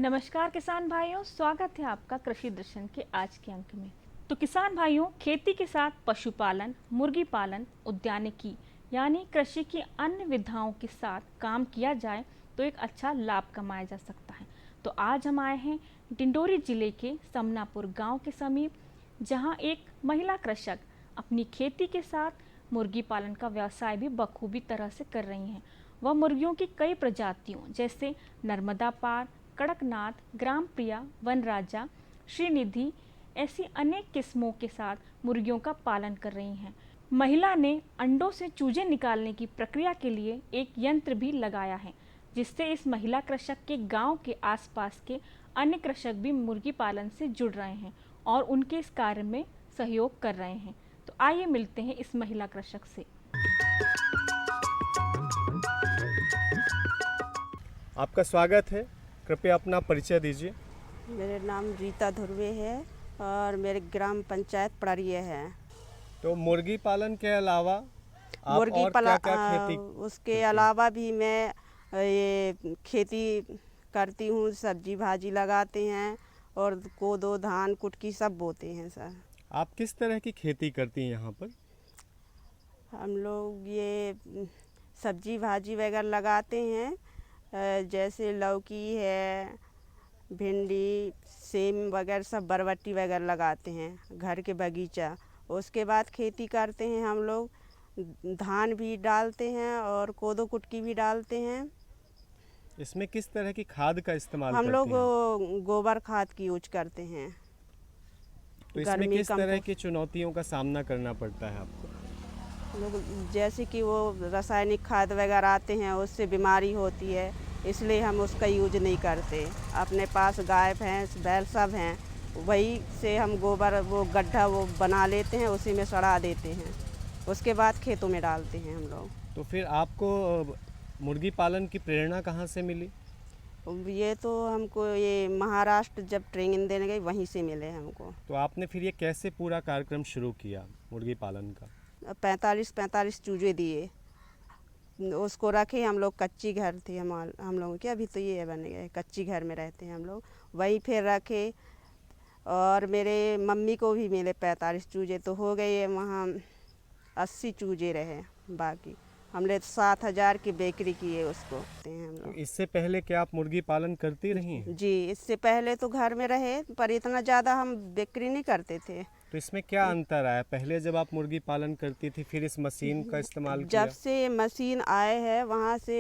नमस्कार किसान भाइयों, स्वागत है आपका कृषि दर्शन के आज के अंक में। तो किसान भाइयों, खेती के साथ पशुपालन, मुर्गी पालन, उद्यानिकी यानी कृषि की अन्य विधाओं के साथ काम किया जाए तो एक अच्छा लाभ कमाया जा सकता है। तो आज हम आए हैं डिंडोरी जिले के समनापुर गांव के समीप, जहां एक महिला कृषक अपनी खेती के साथ मुर्गी पालन का व्यवसाय भी बखूबी तरह से कर रही हैं। वह मुर्गियों की कई प्रजातियों जैसे नर्मदा पार, कड़कनाथ, ग्राम प्रिया, वन राजा, श्रीनिधि ऐसी अनेक किस्मों के साथ मुर्गियों का पालन कर रही हैं। महिला ने अंडों से चूजे निकालने की प्रक्रिया के लिए एक यंत्र भी लगाया है, जिससे इस महिला कृषक के गांव के आसपास के अन्य कृषक भी मुर्गी पालन से जुड़ रहे हैं और उनके इस कार्य में सहयोग कर रहे हैं। तो आइए मिलते हैं इस महिला कृषक से। आपका स्वागत है। कृपया अपना परिचय दीजिए। मेरे नाम रीता धुर्वे है और मेरे ग्राम पंचायत पड़रिया है। तो मुर्गी पालन के अलावा आप मुर्गी और पालन क्या-क्या खेती उसके अलावा भी मैं ये खेती करती हूँ। सब्जी भाजी लगाते हैं और कोदो धान कुटकी सब बोते हैं सर। आप किस तरह की खेती करती हैं यहाँ पर? हम लोग ये सब्जी भाजी वगैरह लगाते हैं, जैसे लौकी है, भिंडी, सेम वगैरह सब बरबट्टी वगैरह लगाते हैं घर के बगीचा। उसके बाद खेती करते हैं हम लोग, धान भी डालते हैं और कोदो कुटकी भी डालते हैं। इसमें किस तरह की खाद का इस्तेमाल हम करती लोग हैं? गोबर खाद की यूज करते हैं। तो इसमें गर्मी किस कम तरह हो- की चुनौतियों का सामना करना पड़ता है आपको? लोग जैसे कि वो रासायनिक खाद वगैरह आते हैं, उससे बीमारी होती है, इसलिए हम उसका यूज नहीं करते। अपने पास गाय भैंस बैल सब हैं, वही से हम गोबर वो गड्ढा वो बना लेते हैं, उसी में सड़ा देते हैं, उसके बाद खेतों में डालते हैं हम लोग। तो फिर आपको मुर्गी पालन की प्रेरणा कहाँ से मिली? ये तो हमको ये महाराष्ट्र जब ट्रेनिंग देने गई वहीं से मिले हमको। तो आपने फिर ये कैसे पूरा कार्यक्रम शुरू किया मुर्गी पालन का? 45 चूजे दिए, उसको रखे हम लोग। कच्ची घर थी हम लोगों की, अभी तो ये बन गए, कच्ची घर में रहते हैं हम लोग। वहीं फिर रखे और मेरे मम्मी को भी मिले 45 चूजे, तो हो गए वहाँ 80 चूजे रहे। बाकी हमने 7,000 की बेकरी की है उसको हम तो लोग। इससे पहले क्या आप मुर्गी पालन करती रही हैं? जी, इससे पहले तो घर में रहे, पर इतना ज़्यादा हम बिक्री नहीं करते थे। तो इसमें क्या अंतर आया? पहले जब आप मुर्गी पालन करती थी, फिर इस मशीन का इस्तेमाल किया? जब से मशीन आए है वहाँ से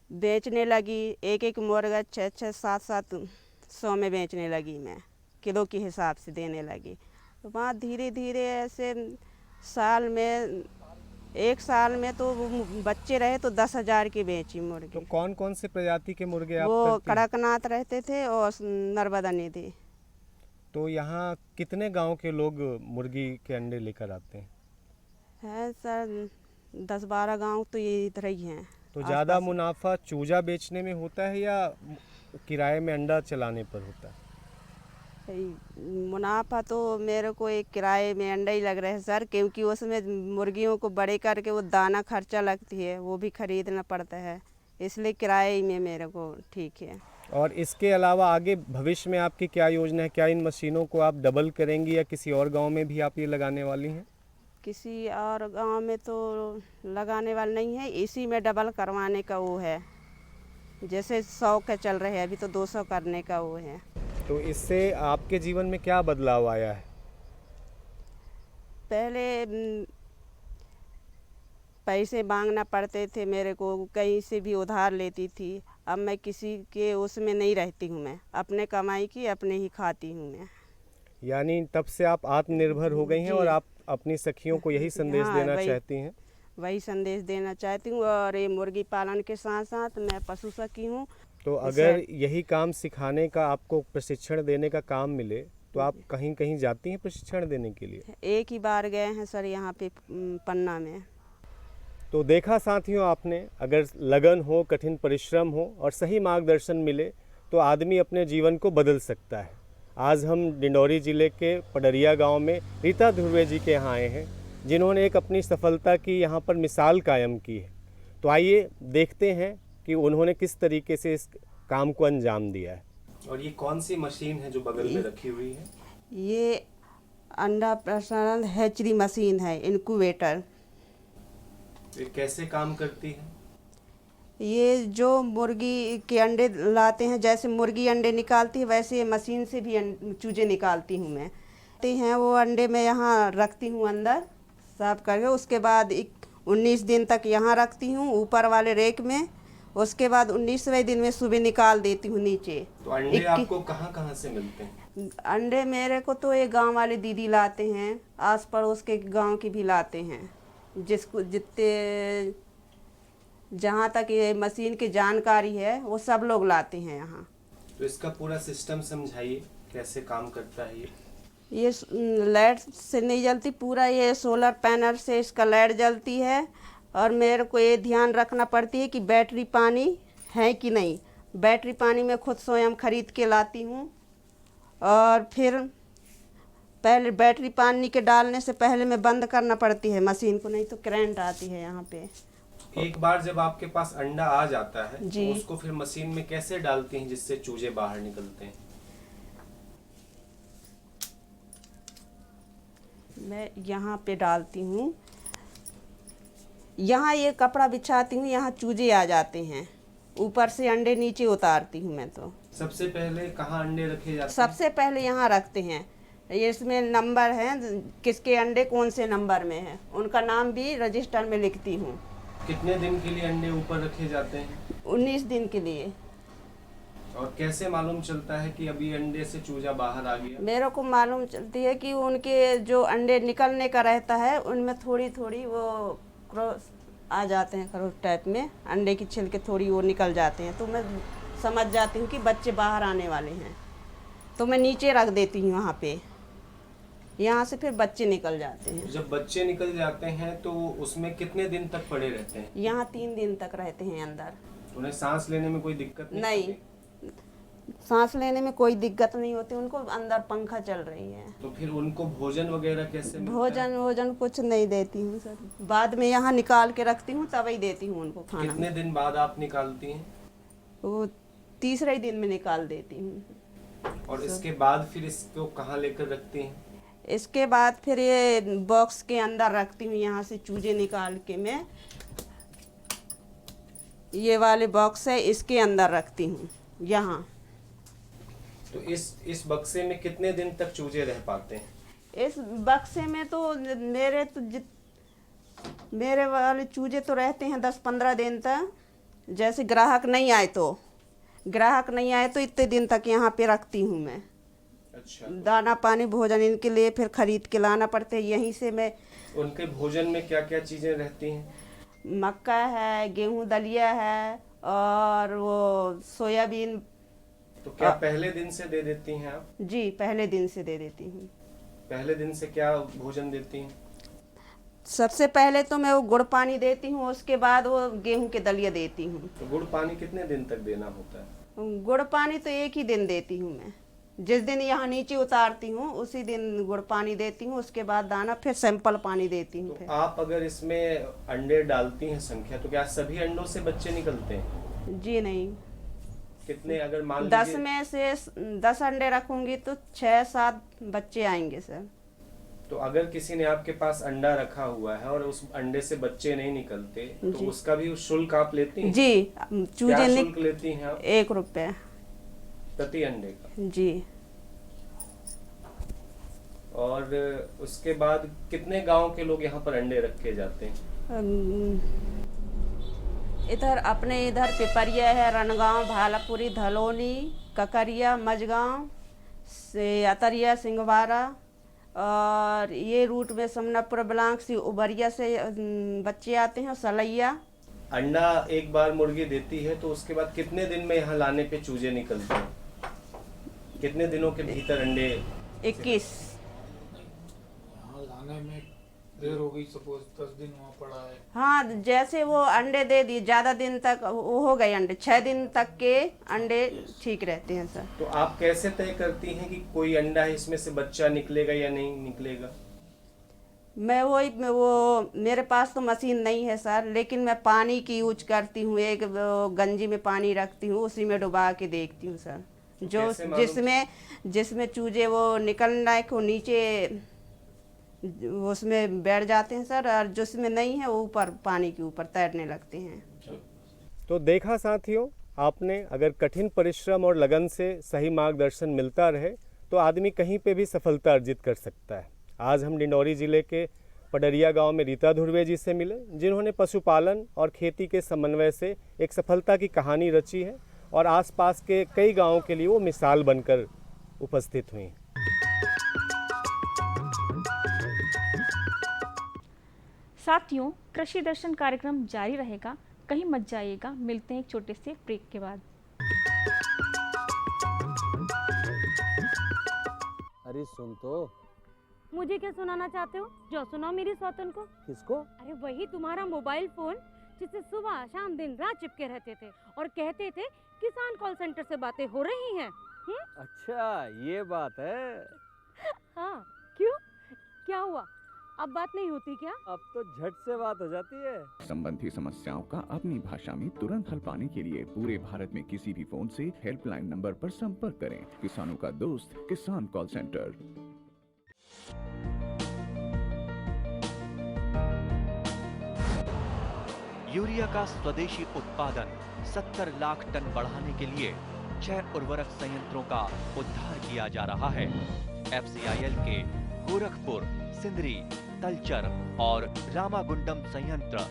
बेचने लगी, एक एक मुर्गा 6-6, 7-7 सौ में बेचने लगी मैं, किलो के हिसाब से देने लगी। तो वहाँ धीरे धीरे ऐसे एक साल में तो बच्चे रहे तो 10,000 की बेची तो मुर्गी। कौन कौन से प्रजाति के मुर्गे आप वो करती हैं? कड़कनाथ रहते थे और नर्मदा निधि। तो यहाँ कितने गांव के लोग मुर्गी के अंडे लेकर आते हैं? है सर 10-12 गांव तो ये इधर ही हैं। तो ज़्यादा आसपास। मुनाफा चूजा बेचने में होता है या किराए में अंडा चलाने पर होता है? मुनाफा तो मेरे को एक किराए में अंडा ही लग रहा है सर, क्योंकि उसमें मुर्गियों को बड़े करके वो दाना खर्चा लगती है, वो भी खरीदना पड़ता है, इसलिए किराए में मेरे को ठीक है। और इसके अलावा आगे भविष्य में आपकी क्या योजना है? क्या इन मशीनों को आप डबल करेंगी या किसी और गांव में भी आप ये लगाने वाली हैं? किसी और गांव में तो लगाने वाला नहीं है, इसी में डबल करवाने का वो है। जैसे 100 का चल रहे हैं अभी, तो 200 करने का वो है। तो इससे आपके जीवन में क्या बदलाव आया है? पहले पैसे मांगना पड़ते थे मेरे को, कहीं से भी उधार लेती थी। अब मैं किसी के उसमें नहीं रहती हूँ, मैं अपने कमाई की अपने ही खाती हूँ मैं। यानी तब से आप आत्मनिर्भर हो गई हैं जी। और आप अपनी सखियों को यही संदेश हाँ, देना वही चाहती हैं? वही संदेश देना चाहती हूँ। और ये मुर्गी पालन के साथ साथ मैं पशु सखी हूँ। तो अगर यही काम सिखाने का, आपको प्रशिक्षण देने का काम मिले, तो आप कहीं कहीं जाती हैं प्रशिक्षण देने के लिए? एक ही बार गए हैं सर यहाँ पे पन्ना में। तो देखा साथियों आपने, अगर लगन हो, कठिन परिश्रम हो और सही मार्गदर्शन मिले तो आदमी अपने जीवन को बदल सकता है। आज हम डिंडोरी ज़िले के पड़रिया गांव में रीता धुर्वे जी के यहाँ आए हैं, जिन्होंने एक अपनी सफलता की यहाँ पर मिसाल कायम की है। तो आइए देखते हैं कि उन्होंने किस तरीके से इस काम को अंजाम दिया है। और ये कौन सी मशीन है जो बगल में रखी हुई है? ये अंडा प्रसारण हैचरी मशीन है, इनक्यूबेटर। ये कैसे काम करती है? ये जो मुर्गी के अंडे लाते हैं, जैसे मुर्गी अंडे निकालती है वैसे ये मशीन से भी चूजे निकालती हूँ मैं। हैं वो अंडे मैं यहाँ रखती हूँ अंदर साफ करके, उसके बाद 19 दिन तक यहाँ रखती हूँ ऊपर वाले रेक में। उसके बाद 19वें दिन में सुबह निकाल देती हूँ नीचे। तो अंडे आपको कहाँ कहाँ से मिलते हैं? अंडे मेरे को तो ये गांव वाले दीदी लाते हैं, आस पड़ोस के गांव की भी लाते हैं, जिसको जितने जहाँ तक ये मशीन की जानकारी है वो सब लोग लाते हैं यहाँ। तो इसका पूरा सिस्टम समझाइए, कैसे काम करता है ये? ये लाइट से नहीं जलती, पूरा ये सोलर पैनल से इसका लाइट जलती है। और मेरे को ये ध्यान रखना पड़ती है कि बैटरी पानी है कि नहीं। बैटरी पानी मैं खुद स्वयं खरीद के लाती हूँ, और फिर पहले बैटरी पानी के डालने से पहले मैं बंद करना पड़ती है मशीन को, नहीं तो करंट आती है यहाँ पे। एक बार जब आपके पास अंडा आ जाता है जी। तो उसको फिर मशीन में कैसे डालती हैं जिससे चूजे बाहर निकलते हैं? मैं यहाँ पे डालती हूँ, यहाँ ये कपड़ा बिछाती हूँ, यहाँ चूजे आ जाते हैं, ऊपर से अंडे नीचे उतारती हूँ मैं। तो सबसे पहले कहाँ अंडे रखे जाते हैं? सबसे पहले यहाँ रखते हैं, ये इसमें नंबर है, किसके अंडे कौन से नंबर में है उनका नाम भी रजिस्टर में लिखती हूँ। कितने दिन के लिए अंडे ऊपर रखे जाते हैं? 19 दिन के लिए। और कैसे मालूम चलता है कि अभी अंडे से चूजा बाहर आ गया? मेरे को मालूम चलती है कि उनके जो अंडे निकलने का रहता है उनमें थोड़ी थोड़ी वो क्रॉस आ जाते हैं, क्रॉस टाइप में अंडे की छिलके थोड़ी वो निकल जाते हैं, तो मैं समझ जाती हूँ कि बच्चे बाहर आने वाले हैं। तो मैं नीचे रख देती हूँ वहाँ पे, यहाँ से फिर बच्चे निकल जाते हैं। जब बच्चे निकल जाते हैं तो उसमें कितने दिन तक पड़े रहते हैं? यहाँ 3 दिन तक रहते हैं अंदर। उन्हें सांस लेने में कोई दिक्कत नहीं नहीं, सांस लेने में कोई दिक्कत नहीं होती, उनको अंदर पंखा चल रही है। तो फिर उनको भोजन वगैरह कैसे मिलता है? भोजन कुछ नहीं देती हूँ सर, बाद में यहाँ निकाल के रखती हूँ, तभी देती हूँ उनको खाना। कितने दिन बाद आप निकालती हैं? वो तीसरे दिन में निकाल देती हूँ। और इसके बाद फिर इसको कहाँ लेकर रखती हैं? इसके बाद फिर ये बॉक्स के अंदर रखती हूँ, यहाँ से चूजे निकाल के मैं ये वाले बॉक्स है इसके अंदर रखती हूँ यहाँ। तो इस बक्से में कितने दिन तक चूजे रह पाते हैं? इस बक्से में तो मेरे वाले चूजे तो रहते हैं 10-15 दिन तक। जैसे ग्राहक नहीं आए तो इतने दिन तक यहाँ पे रखती हूँ मैं। अच्छा। दाना पानी भोजन इनके लिए फिर खरीद के लाना पड़ते है यहीं से। मैं उनके भोजन में क्या क्या चीजें रहती हैं? मक्का है, गेहूं दलिया है, और वो सोयाबीन। तो क्या पहले दिन से दे देती हैं आप? जी, पहले दिन से दे देती हूँ। पहले दिन से क्या भोजन देती हैं? सबसे पहले तो मैं वो गुड़ पानी देती हूँ, उसके बाद वो गेहूं के दलिया देती हूँ। तो गुड़ पानी कितने दिन तक देना होता है? गुड़ पानी तो एक ही दिन देती हूँ मैं, जिस दिन यहाँ नीचे उतारती हूँ उसी दिन गुड़ पानी देती हूँ, उसके बाद दाना फिर सैंपल पानी देती हूँ। तो आप अगर इसमें अंडे डालती हैं संख्या, तो क्या सभी अंडों से बच्चे निकलते हैं? जी नहीं, कितने? अगर मान 10 लीजिए में से 10 अंडे रखूंगी तो 6-7 बच्चे आएंगे सर। तो अगर किसी ने आपके पास अंडा रखा हुआ है और उस अंडे से बच्चे नहीं निकलते तो उसका भी शुल्क आप लेती हैं? जी, क्या शुल्क लेती हैं आप? 1 रुपया प्रति अंडे का। जी। और उसके बाद कितने गांव के लोग यहाँ पर अंडे रखे जाते हैं? इधर अपने इधर पिपरिया है, रणगांव, भालापुरी, धलोनी, ककरिया, मझगांव से अतरिया, सिंहवारा, और ये रूट में समनापुर ब्लांक से उबरिया से बच्चे आते हैं, सलैया। अंडा एक बार मुर्गी देती है तो उसके बाद कितने दिन में यहाँ लाने पे चूजे निकलते हैं? कितने दिनों के भीतर अंडे? 21। यहाँ लाने में देर हो गई, सपोज 10 दिन वहाँ पड़ा है। हाँ, जैसे वो अंडे दे दिए, ज़्यादा दिन तक वो हो गए अंडे, 6 दिन तक के अंडे ठीक रहते हैं सर। तो आप कैसे तय करती हैं कि कोई अंडा है इसमें से बच्चा निकलेगा या नहीं निकलेगा? मैं वो मेरे पास तो मशीन नहीं है सर, लेकिन मैं पानी की यूज करती हूँ। एक वो गंजी में पानी रखती हूँ, उसी में डुबा के देखती हूँ सर। जो कैसे मालूम? जिसमें चूजे वो निकल लायक वो नीचे उसमें बैठ जाते हैं सर, और जिसमें नहीं है वो ऊपर पानी के ऊपर तैरने लगते हैं। तो देखा साथियों आपने, अगर कठिन परिश्रम और लगन से सही मार्गदर्शन मिलता रहे तो आदमी कहीं पे भी सफलता अर्जित कर सकता है। आज हम डिंडौरी ज़िले के पडरिया गांव में रीता धुर्वे जी से मिले, जिन्होंने पशुपालन और खेती के समन्वय से एक सफलता की कहानी रची है और आसपास के कई गांवों के लिए वो मिसाल बनकर उपस्थित हुई। साथियों, कृषि दर्शन कार्यक्रम जारी रहेगा, कहीं मत जाइएगा। मिलते हैं एक छोटे से ब्रेक के बाद। अरे सुन तो। मुझे क्या सुनाना चाहते हो? जो सुनाओ मेरी सौतन को। किसको? अरे वही तुम्हारा मोबाइल फोन जिससे सुबह शाम दिन रात चिपके रहते थे और कहते थे किसान कॉल सेंटर से बातें हो रही हैं। अच्छा ये बात है। हाँ, क्यों? क्या हुआ? अब बात नहीं होती क्या? अब तो झट से बात हो जाती है। संबंधी समस्याओं का अपनी भाषा में तुरंत हल पाने के लिए पूरे भारत में किसी भी फोन से हेल्पलाइन नंबर पर संपर्क करें। किसानों का दोस्त किसान कॉल सेंटर। यूरिया का स्वदेशी उत्पादन 70 लाख टन बढ़ाने के लिए 6 उर्वरक संयंत्रों का उद्धार किया जा रहा है। FCIL के गोरखपुर, सिंदरी, तलचर और रामागुंडम संयंत्र,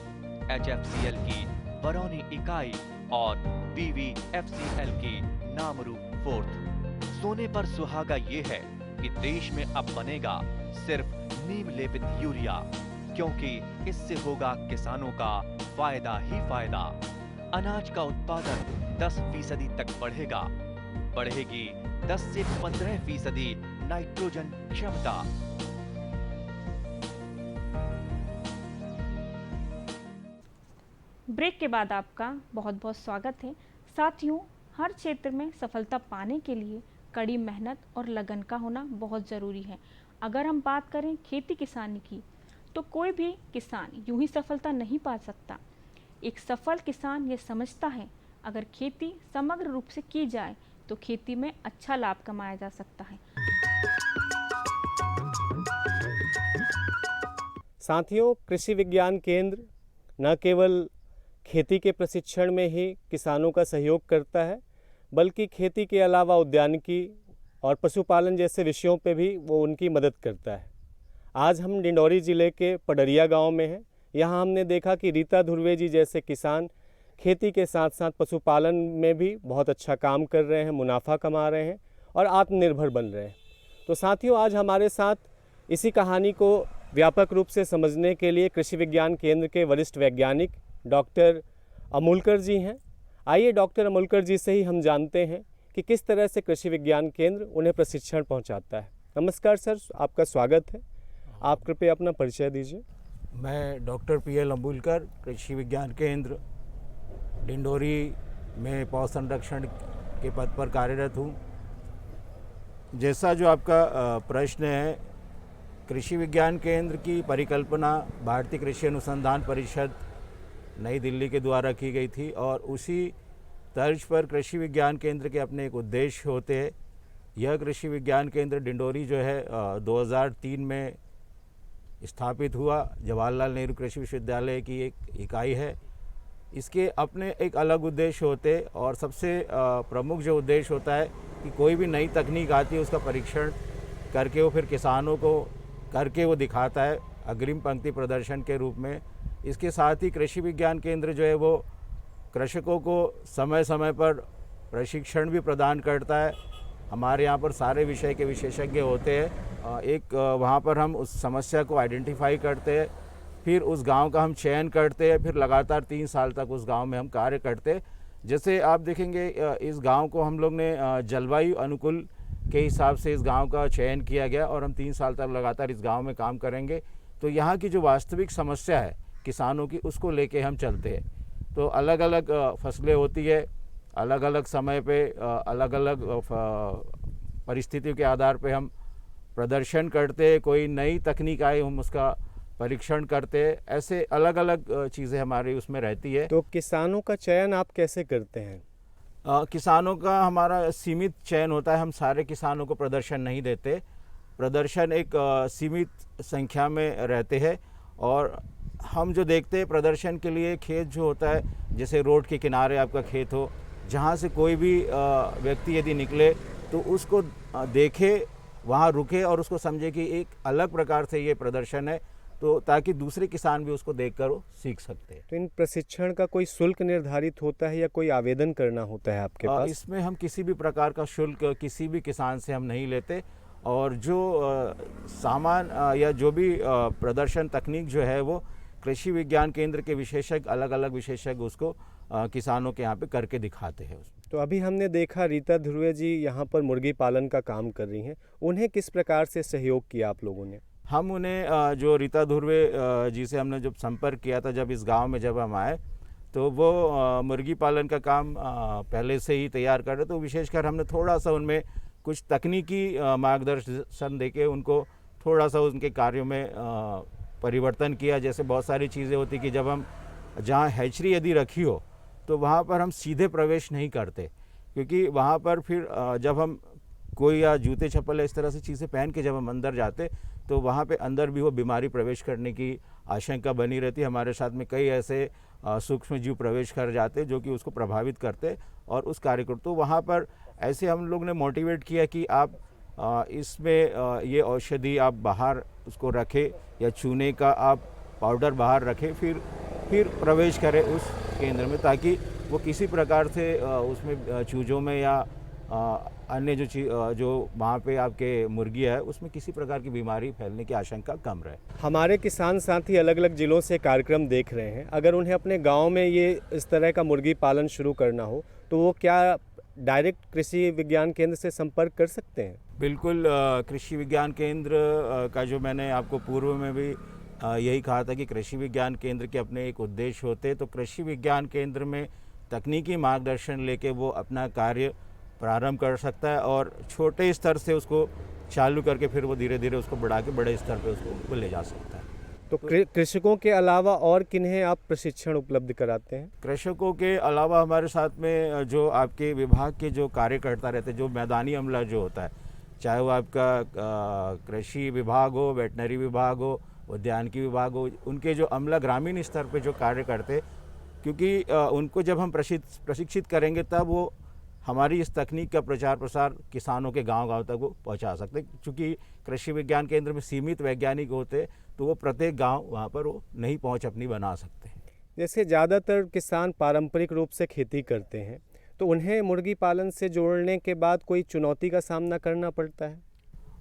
HFCL की बरौनी इकाई और BVFCL की नामरू फोर्थ। सोने पर सुहागा ये है कि देश में अब बनेगा सिर्फ नीम लेपित यूरिया, क्योंकि इससे होगा किसानों का फायदा ही फायदा। अनाज का उत्पादन 10% तक बढ़ेगा। बढ़ेगी 10 से 15% नाइट्रोजन क्षमता। ब्रेक के बाद आपका बहुत बहुत स्वागत है। साथियों, हर क्षेत्र में सफलता पाने के लिए कड़ी मेहनत और लगन का होना बहुत ज़रूरी है। अगर हम बात करें खेती किसानी की, तो कोई भी किसान यूं ही सफलता नहीं पा सकता। एक सफल किसान ये समझता है, अगर खेती समग्र रूप से की जाए तो खेती में अच्छा लाभ कमाया जा सकता है। साथियों, कृषि विज्ञान केंद्र न केवल खेती के प्रशिक्षण में ही किसानों का सहयोग करता है, बल्कि खेती के अलावा उद्यानिकी और पशुपालन जैसे विषयों पे भी वो उनकी मदद करता है। आज हम डिंडौरी ज़िले के पडरिया गांव में हैं। यहाँ हमने देखा कि रीता धुर्वे जी जैसे किसान खेती के साथ साथ पशुपालन में भी बहुत अच्छा काम कर रहे हैं, मुनाफा कमा रहे हैं और आत्मनिर्भर बन रहे हैं। तो साथियों, आज हमारे साथ इसी कहानी को व्यापक रूप से समझने के लिए कृषि विज्ञान केंद्र के वरिष्ठ वैज्ञानिक डॉक्टर अमोलकर जी हैं। आइए डॉक्टर अमोलकर जी से ही हम जानते हैं कि किस तरह से कृषि विज्ञान केंद्र उन्हें प्रशिक्षण पहुंचाता है। नमस्कार सर, आपका स्वागत है। आप कृपया अपना परिचय दीजिए। मैं डॉक्टर PL अमोलकर, कृषि विज्ञान केंद्र डिंडोरी में पौध संरक्षण के पद पर कार्यरत हूँ। जैसा जो आपका प्रश्न है, कृषि विज्ञान केंद्र की परिकल्पना भारतीय कृषि अनुसंधान परिषद नई दिल्ली के द्वारा की गई थी और उसी तर्ज पर कृषि विज्ञान केंद्र के अपने एक उद्देश्य होते हैं। यह कृषि विज्ञान केंद्र डिंडोरी जो है 2003 में स्थापित हुआ। जवाहरलाल नेहरू कृषि विश्वविद्यालय की एक इकाई है। इसके अपने एक अलग उद्देश्य होते और सबसे प्रमुख जो उद्देश्य होता है कि कोई भी नई तकनीक आती है उसका परीक्षण करके वो फिर किसानों को करके वो दिखाता है अग्रिम पंक्ति प्रदर्शन के रूप में। इसके साथ ही कृषि विज्ञान केंद्र जो है वो कृषकों को समय समय पर प्रशिक्षण भी प्रदान करता है। हमारे यहाँ पर सारे विषय के विशेषज्ञ होते हैं। एक वहाँ पर हम उस समस्या को आइडेंटिफाई करते हैं, फिर उस गांव का हम चयन करते हैं, फिर लगातार 3 साल तक उस गांव में हम कार्य करते हैं। जैसे आप देखेंगे इस गांव को हम लोग ने जलवायु अनुकूल के हिसाब से इस गांव का चयन किया गया और हम 3 साल तक लगातार इस गांव में काम करेंगे। तो यहाँ की जो वास्तविक समस्या है किसानों की, उसको लेके हम चलते हैं। तो अलग अलग फसलें होती है, अलग अलग समय पे अलग अलग परिस्थितियों के आधार पे हम प्रदर्शन करते हैं। कोई नई तकनीक आए हम उसका परीक्षण करते, ऐसे अलग अलग चीज़ें हमारी उसमें रहती है। तो किसानों का चयन आप कैसे करते हैं? किसानों का हमारा सीमित चयन होता है, हम सारे किसानों को प्रदर्शन नहीं देते। प्रदर्शन एक सीमित संख्या में रहते हैं और हम जो देखते हैं प्रदर्शन के लिए खेत जो होता है, जैसे रोड के किनारे आपका खेत हो, जहाँ से कोई भी व्यक्ति यदि निकले तो उसको देखे, वहाँ रुके और उसको समझे कि एक अलग प्रकार से ये प्रदर्शन है, तो ताकि दूसरे किसान भी उसको देखकर वो सीख सकते हैं। तो इन प्रशिक्षण का कोई शुल्क निर्धारित होता है या कोई आवेदन करना होता है आपके पास? इसमें हम किसी भी प्रकार का शुल्क किसी भी किसान से हम नहीं लेते और जो सामान या जो भी प्रदर्शन तकनीक जो है वो कृषि विज्ञान केंद्र के विशेषज्ञ, अलग अलग विशेषज्ञ उसको किसानों के यहाँ पे करके दिखाते हैं। तो अभी हमने देखा रीता ध्रुवे जी यहाँ पर मुर्गी पालन का काम कर रही हैं, उन्हें किस प्रकार से सहयोग किया आप लोगों ने? हम उन्हें जो रीता ध्रुवे जी से हमने जब संपर्क किया था, जब इस गांव में जब हम आए, तो वो मुर्गी पालन का काम पहले से ही तैयार कर रहे, तो विशेषकर हमने थोड़ा सा उनमें कुछ तकनीकी मार्गदर्शन देके उनको थोड़ा सा उनके कार्यों में परिवर्तन किया। जैसे बहुत सारी चीज़ें होती कि जब हम जहाँ हैचरी यदि रखी हो तो वहाँ पर हम सीधे प्रवेश नहीं करते, क्योंकि वहाँ पर फिर जब हम कोई या जूते चप्पल इस तरह से चीज़ें पहन के जब हम अंदर जाते तो वहाँ पे अंदर भी वो बीमारी प्रवेश करने की आशंका बनी रहती। हमारे साथ में कई ऐसे सूक्ष्म जीव प्रवेश कर जाते जो कि उसको प्रभावित करते और उस कार्य को, तो वहाँ पर ऐसे हम लोग ने मोटिवेट किया कि आप इसमें ये औषधि आप बाहर उसको रखें या चूने का आप पाउडर बाहर रखें, फिर प्रवेश करें उस केंद्र में, ताकि वो किसी प्रकार से उसमें चूजों में या अन्य जो वहाँ पे आपके मुर्गी है उसमें किसी प्रकार की बीमारी फैलने की आशंका कम रहे। हमारे किसान साथी अलग अलग ज़िलों से कार्यक्रम देख रहे हैं, अगर उन्हें अपने गांव में ये इस तरह का मुर्गी पालन शुरू करना हो तो वो क्या डायरेक्ट कृषि विज्ञान केंद्र से संपर्क कर सकते हैं? बिल्कुल, कृषि विज्ञान केंद्र का जो मैंने आपको पूर्व में भी यही कहा था कि कृषि विज्ञान केंद्र के अपने एक उद्देश्य होते, तो कृषि विज्ञान केंद्र में तकनीकी मार्गदर्शन लेके वो अपना कार्य प्रारंभ कर सकता है और छोटे स्तर से उसको चालू करके फिर वो धीरे धीरे उसको बढ़ा के बड़े स्तर पे उसको ले जा सकता है। तो कृषकों के अलावा और किन्हें आप प्रशिक्षण उपलब्ध कराते हैं? कृषकों के अलावा हमारे साथ में जो आपके विभाग के जो कार्यकर्ता रहते हैं, जो मैदानी अमला जो होता है, चाहे वो आपका कृषि विभाग हो, वेटनरी विभाग हो, उद्यानिकी विभाग हो, उनके जो अमला ग्रामीण स्तर पे जो कार्य करते, क्योंकि उनको जब हम प्रशिक्षित करेंगे तब वो हमारी इस तकनीक का प्रचार प्रसार किसानों के गांव-गांव तक वो पहुंचा सकते हैं। चूँकि कृषि विज्ञान केंद्र में सीमित वैज्ञानिक होते तो वो प्रत्येक गांव वहां पर वो नहीं पहुंच अपनी बना सकते। जैसे ज़्यादातर किसान पारंपरिक रूप से खेती करते हैं, तो उन्हें मुर्गी पालन से जोड़ने के बाद कोई चुनौती का सामना करना पड़ता है?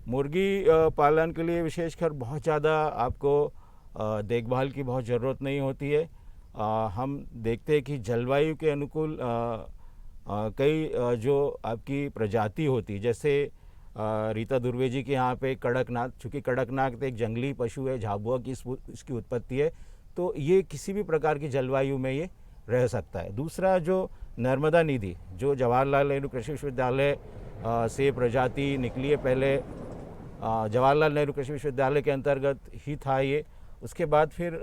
मुर्गी पालन के लिए विशेषकर बहुत ज़्यादा आपको देखभाल की बहुत ज़रूरत नहीं होती है। हम देखते हैं कि जलवायु के अनुकूल कई जो आपकी प्रजाति होती, जैसे रीता ध्रुवे जी के यहाँ पे कड़कनाथ, चूँकि कड़कनाथ एक जंगली पशु है, झाबुआ की इसकी उत्पत्ति है, तो ये किसी भी प्रकार की जलवायु में ये रह सकता है। दूसरा जो नर्मदा निधि, जो जवाहरलाल नेहरू कृषि विश्वविद्यालय से प्रजाति निकली है, पहले जवाहरलाल नेहरू कृषि विश्वविद्यालय के अंतर्गत ही था ये, उसके बाद फिर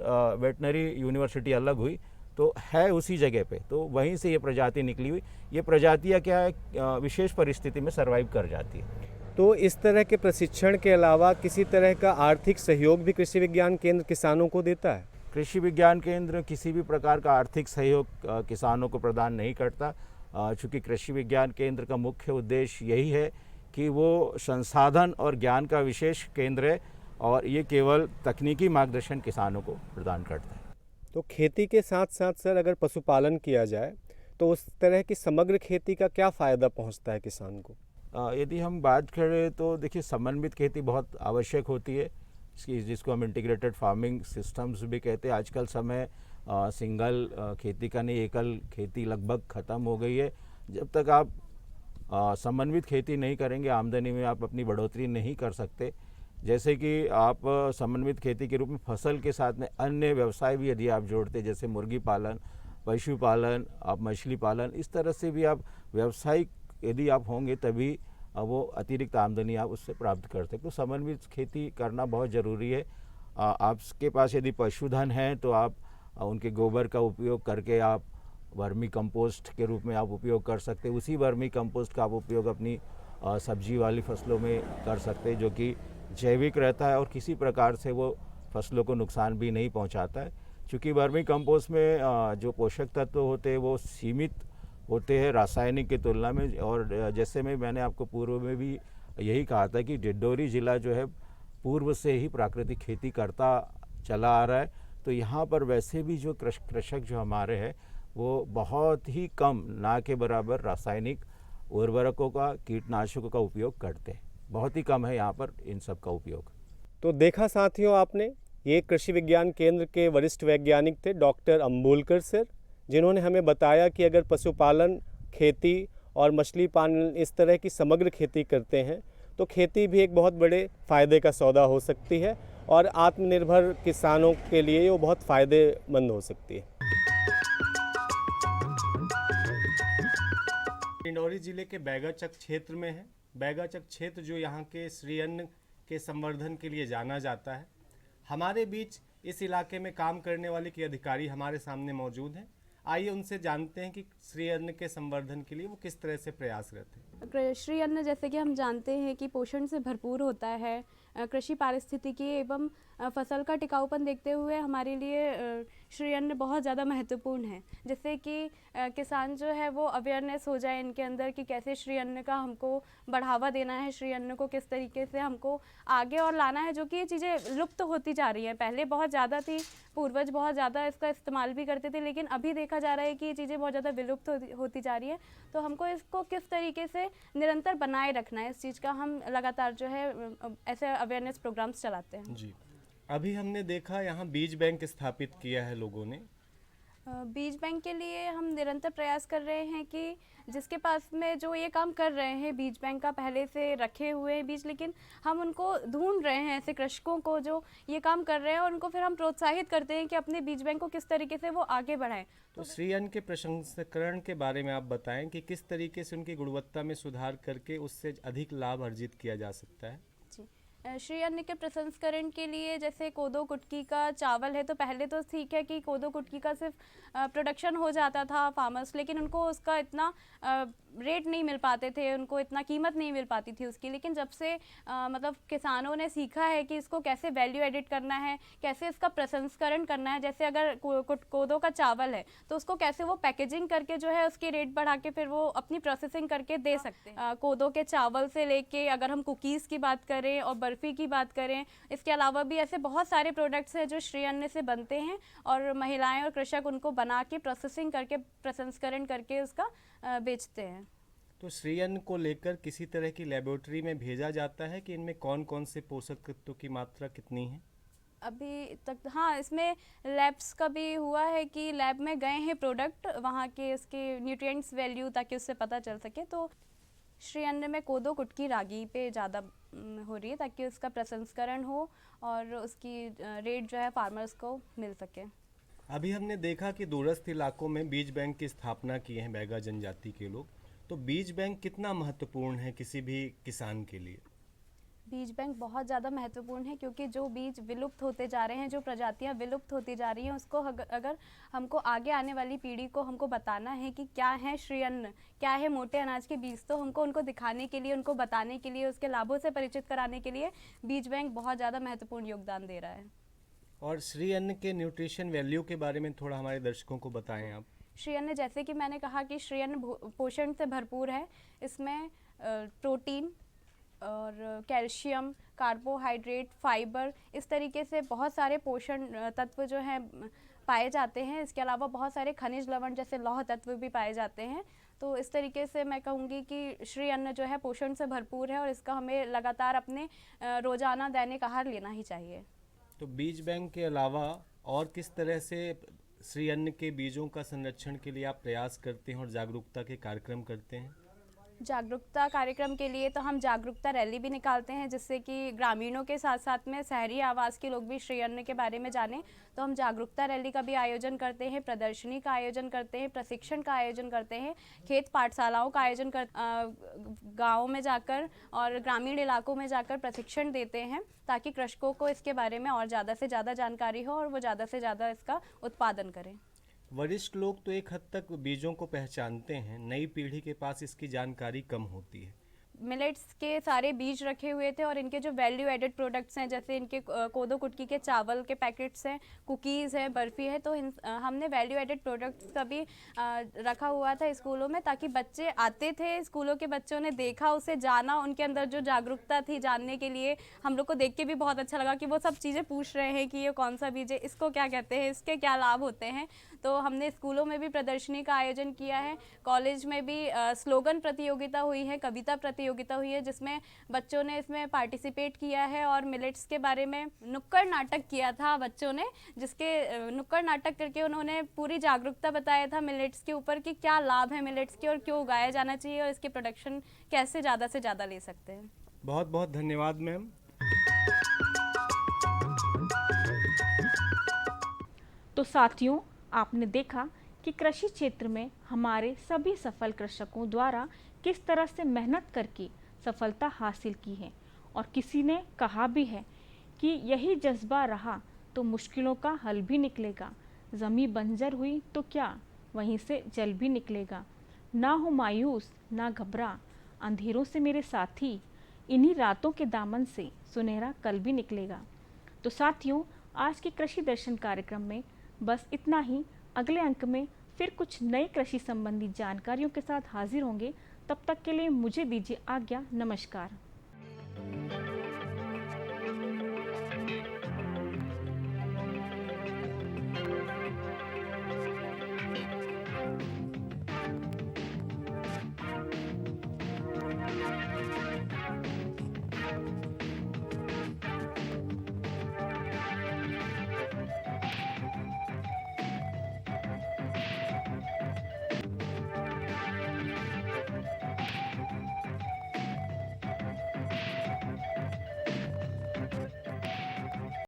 वेटनरी यूनिवर्सिटी अलग हुई, तो है उसी जगह पे, तो वहीं से ये प्रजाति निकली हुई। ये प्रजातियाँ क्या है, विशेष परिस्थिति में सर्वाइव कर जाती है। तो इस तरह के प्रशिक्षण के अलावा किसी तरह का आर्थिक सहयोग भी कृषि विज्ञान केंद्र किसानों को देता है? कृषि विज्ञान केंद्र किसी भी प्रकार का आर्थिक सहयोग किसानों को प्रदान नहीं करता, चूँकि कृषि विज्ञान केंद्र का मुख्य उद्देश्य यही है कि वो संसाधन और ज्ञान का विशेष केंद्र है और ये केवल तकनीकी मार्गदर्शन किसानों को प्रदान करता है। तो खेती के साथ साथ सर अगर पशुपालन किया जाए तो उस तरह की समग्र खेती का क्या फ़ायदा पहुंचता है किसान को? यदि हम बात करें तो देखिए, समन्वित खेती बहुत आवश्यक होती है, जिसको हम इंटीग्रेटेड फार्मिंग सिस्टम्स भी कहते हैं। आजकल समय सिंगल खेती का नहीं, एकल खेती लगभग ख़त्म हो गई है। जब तक आप समन्वित खेती नहीं करेंगे, आमदनी में आप अपनी बढ़ोतरी नहीं कर सकते। जैसे कि आप समन्वित खेती के रूप में फसल के साथ में अन्य व्यवसाय भी यदि आप जोड़ते, जैसे मुर्गी पालन, पशुपालन, आप मछली पालन, इस तरह से भी आप व्यावसायिक यदि आप होंगे तभी वो अतिरिक्त आमदनी आप उससे प्राप्त कर सकते। तो समन्वित खेती करना बहुत ज़रूरी है आपके पास यदि पशुधन है तो आप उनके गोबर का उपयोग करके आप वर्मी कंपोस्ट के रूप में आप उपयोग कर सकते हैं। उसी वर्मी कंपोस्ट का आप उपयोग अपनी सब्जी वाली फसलों में कर सकते हैं, जो कि जैविक रहता है और किसी प्रकार से वो फसलों को नुकसान भी नहीं पहुंचाता है। क्योंकि वर्मी कंपोस्ट में जो पोषक तत्व होते हैं वो सीमित होते हैं रासायनिक की तुलना में। और जैसे मैंने आपको पूर्व में भी यही कहा था कि डिंडोरी ज़िला जो है पूर्व से ही प्राकृतिक खेती करता चला आ रहा है। तो यहाँ पर वैसे भी जो कृषक जो हमारे हैं वो बहुत ही कम, ना के बराबर रासायनिक उर्वरकों का, कीटनाशकों का उपयोग करते हैं। बहुत ही कम है यहाँ पर इन सब का उपयोग। तो देखा साथियों आपने, ये कृषि विज्ञान केंद्र के वरिष्ठ वैज्ञानिक थे डॉक्टर अम्बुलकर सर, जिन्होंने हमें बताया कि अगर पशुपालन, खेती और मछली पालन इस तरह की समग्र खेती करते हैं तो खेती भी एक बहुत बड़े फ़ायदे का सौदा हो सकती है और आत्मनिर्भर किसानों के लिए वो बहुत फ़ायदेमंद हो सकती है। डिंडोरी जिले के बैगाचक क्षेत्र में है। बैगाचक क्षेत्र जो यहाँ के श्री अन्न के संवर्धन के लिए जाना जाता है। हमारे बीच इस इलाके में काम करने वाले के अधिकारी हमारे सामने मौजूद हैं। आइए उनसे जानते हैं कि श्री अन्न के संवर्धन के लिए वो किस तरह से प्रयासरत हैं। श्री अन्न जैसे कि हम जानते हैं कि पोषण से भरपूर होता है। कृषि पारिस्थितिकी एवं फसल का टिकाऊपन देखते हुए हमारे लिए श्री अन्न बहुत ज़्यादा महत्वपूर्ण है, जिससे कि किसान जो है वो अवेयरनेस हो जाए इनके अंदर कि कैसे श्री अन्न का हमको बढ़ावा देना है, श्री अन्न को किस तरीके से हमको आगे और लाना है, जो कि ये चीज़ें लुप्त होती जा रही हैं। पहले बहुत ज़्यादा थी, पूर्वज बहुत ज़्यादा इसका इस्तेमाल भी करते थे, लेकिन अभी देखा जा रहा है कि ये चीज़ें बहुत ज़्यादा विलुप्त होती जा रही है। तो हमको इसको किस तरीके से निरंतर बनाए रखना है, इस चीज़ का हम लगातार जो है ऐसे अवेयरनेस प्रोग्राम्स चलाते हैं। जी, अभी हमने देखा यहाँ बीज बैंक स्थापित किया है लोगों ने। बीज बैंक के लिए हम निरंतर प्रयास कर रहे हैं कि जिसके पास में जो ये काम कर रहे हैं बीज बैंक का पहले से रखे हुए हैं बीज, लेकिन हम उनको ढूंढ रहे हैं ऐसे कृषकों को जो ये काम कर रहे हैं, और उनको फिर हम प्रोत्साहित करते हैं कि अपने बीज बैंक को किस तरीके से वो आगे बढ़ाएं। तो श्री अन्न के प्रसंस्करण के बारे में आप बताएं कि किस तरीके से उनकी गुणवत्ता में सुधार करके उससे अधिक लाभ अर्जित किया जा सकता है। श्री अन्न के प्रसंस्करण के लिए जैसे कोदो कुटकी का चावल है, तो पहले तो ठीक है कि कोदो कुटकी का सिर्फ प्रोडक्शन हो जाता था फार्मर्स, लेकिन उनको उसका इतना रेट नहीं मिल पाते थे, उनको इतना कीमत नहीं मिल पाती थी उसकी। लेकिन जब से मतलब किसानों ने सीखा है कि इसको कैसे वैल्यू एडिट करना है, कैसे इसका प्रसंस्करण करना है, जैसे अगर कोदो का चावल है तो उसको कैसे वो पैकेजिंग करके जो है उसके रेट बढ़ा के फिर वो अपनी प्रोसेसिंग करके दे सकते हैं। कोदो के चावल से लेके अगर हम कुकीज़ की बात करें और बर्फ़ी की बात करें, इसके अलावा भी ऐसे बहुत सारे प्रोडक्ट्स हैं जो श्री अन्न से बनते हैं और महिलाएं और कृषक उनको बना के प्रोसेसिंग करके प्रसंस्करण करके उसका बेचते हैं। तो श्री अन्न को लेकर किसी तरह की लेबोरेटरी में भेजा जाता है कि इनमें कौन कौन से पोषक तत्वों की मात्रा कितनी है? अभी तक हाँ, इसमें लैब्स का भी हुआ है कि लैब में गए हैं प्रोडक्ट, वहाँ के इसके न्यूट्रिएंट्स वैल्यू ताकि उससे पता चल सके। तो श्री अन्न में कोदो कुटकी रागी पे ज़्यादा हो रही है ताकि उसका प्रसंस्करण हो और उसकी रेट जो है फार्मर्स को मिल सके। अभी हमने देखा कि दूरस्थ इलाकों में बीज बैंक की स्थापना की है बैगा जनजाति के लोग। तो बीज बैंक कितना महत्वपूर्ण है किसी भी किसान के लिए? बीज बैंक बहुत ज़्यादा महत्वपूर्ण है, क्योंकि जो बीज विलुप्त होते जा रहे हैं, जो प्रजातियां विलुप्त होती जा रही हैं, उसको अगर हमको आगे आने वाली पीढ़ी को हमको बताना है कि क्या है श्री अन्न, क्या है मोटे अनाज के बीज, तो हमको उनको दिखाने के लिए, उनको बताने के लिए, उसके लाभों से परिचित कराने के लिए बीज बैंक बहुत ज़्यादा महत्वपूर्ण योगदान दे रहा है। और श्री अन्न के न्यूट्रिशन वैल्यू के बारे में थोड़ा हमारे दर्शकों को बताएं आप। श्री अन्न जैसे कि मैंने कहा कि श्री अन्न पोषण से भरपूर है। इसमें प्रोटीन और कैल्शियम, कार्बोहाइड्रेट, फाइबर, इस तरीके से बहुत सारे पोषण तत्व जो हैं पाए जाते हैं। इसके अलावा बहुत सारे खनिज लवण जैसे लौह तत्व भी पाए जाते हैं। तो इस तरीके से मैं कहूँगी कि श्री अन्न जो है पोषण से भरपूर है और इसका हमें लगातार अपने रोज़ाना दैनिक आहार लेना ही चाहिए। तो बीज बैंक के अलावा और किस तरह से श्री अन्न के बीजों का संरक्षण के लिए आप प्रयास करते हैं और जागरूकता के कार्यक्रम करते हैं? जागरूकता कार्यक्रम के लिए तो हम जागरूकता रैली भी निकालते हैं, जिससे कि ग्रामीणों के साथ साथ में शहरी आवास के लोग भी श्री अन्न के बारे में जानें। तो हम जागरूकता रैली का भी आयोजन करते हैं, प्रदर्शनी का आयोजन करते हैं, प्रशिक्षण का आयोजन करते हैं, खेत पाठशालाओं का आयोजन गाँव में जाकर और ग्रामीण इलाकों में जाकर प्रशिक्षण देते हैं, ताकि कृषकों को इसके बारे में और ज़्यादा से ज़्यादा जानकारी हो और वो ज़्यादा से ज़्यादा इसका उत्पादन करें। वरिष्ठ लोग तो एक हद तक बीजों को पहचानते हैं, नई पीढ़ी के पास इसकी जानकारी कम होती है। मिलेट्स के सारे बीज रखे हुए थे और इनके जो वैल्यू एडेड प्रोडक्ट्स हैं, जैसे इनके कोदो कुटकी के चावल के पैकेट्स हैं, कुकीज़ हैं, बर्फ़ी है, तो हमने वैल्यू एडेड प्रोडक्ट्स का भी रखा हुआ था स्कूलों में, ताकि बच्चे आते थे, स्कूलों के बच्चों ने देखा, उसे जाना, उनके अंदर जो जागरूकता थी जानने के लिए, हम लोग को देख के भी बहुत अच्छा लगा कि वो सब चीज़ें पूछ रहे हैं कि ये कौन सा बीज है, इसको क्या कहते हैं, इसके क्या लाभ होते हैं। तो हमने स्कूलों में भी प्रदर्शनी का आयोजन किया है, कॉलेज में भी स्लोगन प्रतियोगिता हुई है, कविता प्रतियोगिता हुई है, जिसमें बच्चों ने इसमें पार्टिसिपेट किया है और मिलेट्स के बारे में नुक्कड़ नाटक किया था बच्चों ने, जिसके नुक्कड़ नाटक करके उन्होंने पूरी जागरूकता बताया था मिलेट्स के ऊपर कि क्या लाभ है मिलेट्स के और क्यों उगाया जाना चाहिए और इसके प्रोडक्शन कैसे ज़्यादा से ज़्यादा ले सकते हैं। बहुत बहुत धन्यवाद मैम। तो साथियों, आपने देखा कि कृषि क्षेत्र में हमारे सभी सफल कृषकों द्वारा किस तरह से मेहनत करके सफलता हासिल की है, और किसी ने कहा भी है कि यही जज्बा रहा तो मुश्किलों का हल भी निकलेगा। ज़मीं बंजर हुई तो क्या, वहीं से जल भी निकलेगा। ना हो मायूस ना घबरा, अंधेरों से मेरे साथी, इन्हीं रातों के दामन से सुनहरा कल भी निकलेगा। तो साथियों, आज के कृषि दर्शन कार्यक्रम में बस इतना ही। अगले अंक में फिर कुछ नई कृषि संबंधी जानकारियों के साथ हाजिर होंगे। तब तक के लिए मुझे दीजिए आज्ञा। नमस्कार।